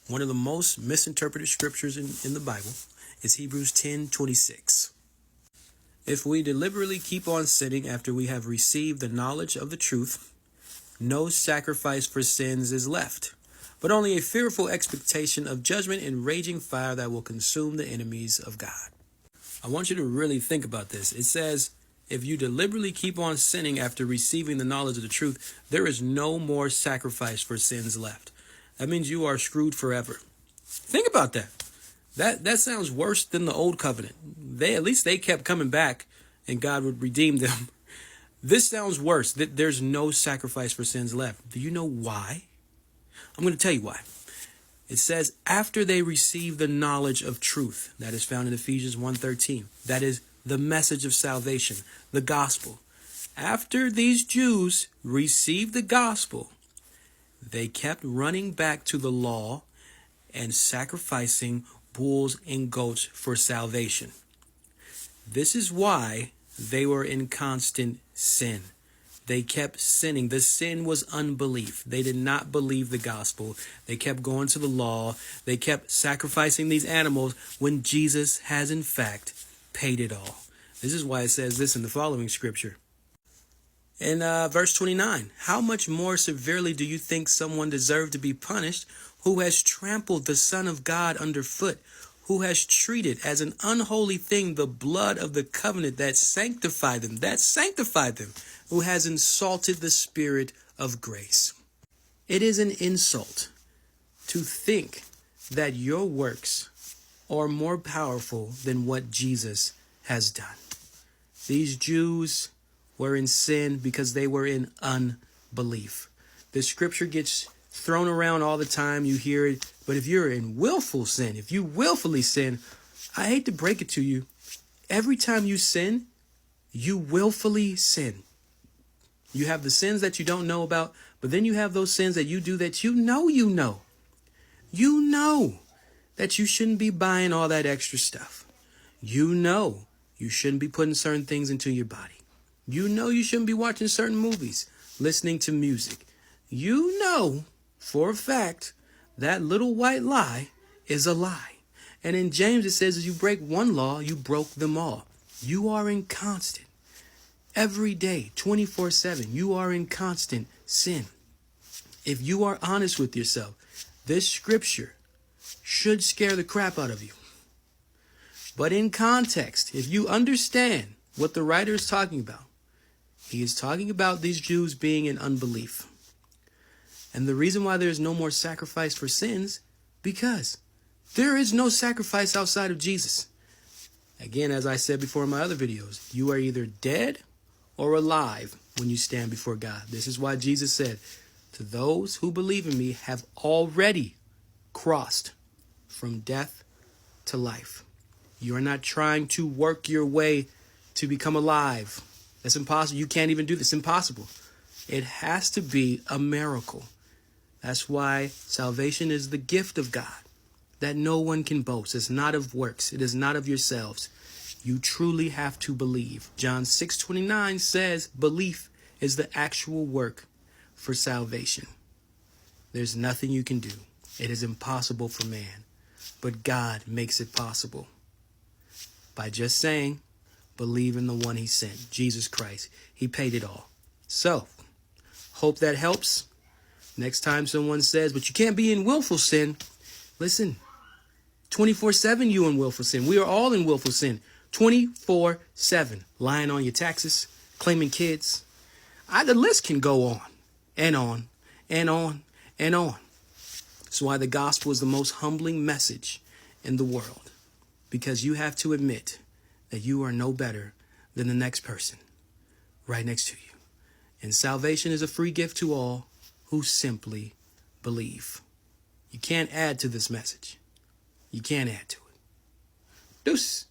One of the most misinterpreted scriptures in the Bible is Hebrews 10:26. If we deliberately keep on sinning after we have received the knowledge of the truth, no sacrifice for sins is left, but only a fearful expectation of judgment and raging fire that will consume the enemies of God. I want you to really think about this. It says, if you deliberately keep on sinning after receiving the knowledge of the truth, there is no more sacrifice for sins left. That means you are screwed forever. Think about that. That sounds worse than the old covenant. At least they kept coming back and God would redeem them. This sounds worse, that there's no sacrifice for sins left. Do you know why? I'm going to tell you why. It says, after they receive the knowledge of truth, that is found in Ephesians 1:13. That is the message of salvation, the gospel. After these Jews received the gospel, they kept running back to the law and sacrificing bulls and goats for salvation. This is why they were in constant sin. They kept sinning. The sin was unbelief. They did not believe the gospel. They kept going to the law. They kept sacrificing these animals when Jesus has in fact paid it all. This is why it says this in the following scripture. In verse 29, how much more severely do you think someone deserved to be punished who has trampled the Son of God underfoot, who has treated as an unholy thing the blood of the covenant that sanctified them, who has insulted the Spirit of grace? It is an insult to think that your works are more powerful than what Jesus has done. These Jews were in sin because they were in unbelief. The scripture gets thrown around all the time. You hear it. But if you're in willful sin, if you willfully sin, I hate to break it to you. Every time you sin, you willfully sin. You have the sins that you don't know about, but then you have those sins that you do that you know. You know that you shouldn't be buying all that extra stuff. You know you shouldn't be putting certain things into your body. You know you shouldn't be watching certain movies, listening to music. You know for a fact that little white lie is a lie. And in James it says, if you break one law, you broke them all. You are in constant, every day, 24/7, you are in constant sin. If you are honest with yourself, this scripture should scare the crap out of you. But in context, if you understand what the writer is talking about, he is talking about these Jews being in unbelief. And the reason why there is no more sacrifice for sins, because there is no sacrifice outside of Jesus. Again, as I said before in my other videos, you are either dead or alive when you stand before God. This is why Jesus said, to those who believe in me have already crossed from death to life. You are not trying to work your way to become alive. That's impossible. You can't even do this. Impossible. It has to be a miracle. That's why salvation is the gift of God that no one can boast. It's not of works. It is not of yourselves. You truly have to believe. John 6:29 says belief is the actual work for salvation. There's nothing you can do. It is impossible for man, but God makes it possible by just saying, believe in the one he sent, Jesus Christ. He paid it all. So, hope that helps. Next time someone says, but you can't be in willful sin. Listen, 24/7 you in willful sin. We are all in willful sin. 24/7. Lying on your taxes, claiming kids. The list can go on and on and on and on. That's why the gospel is the most humbling message in the world. Because you have to admit that you are no better than the next person right next to you. And salvation is a free gift to all who simply believe. You can't add to this message. You can't add to it. Deuce.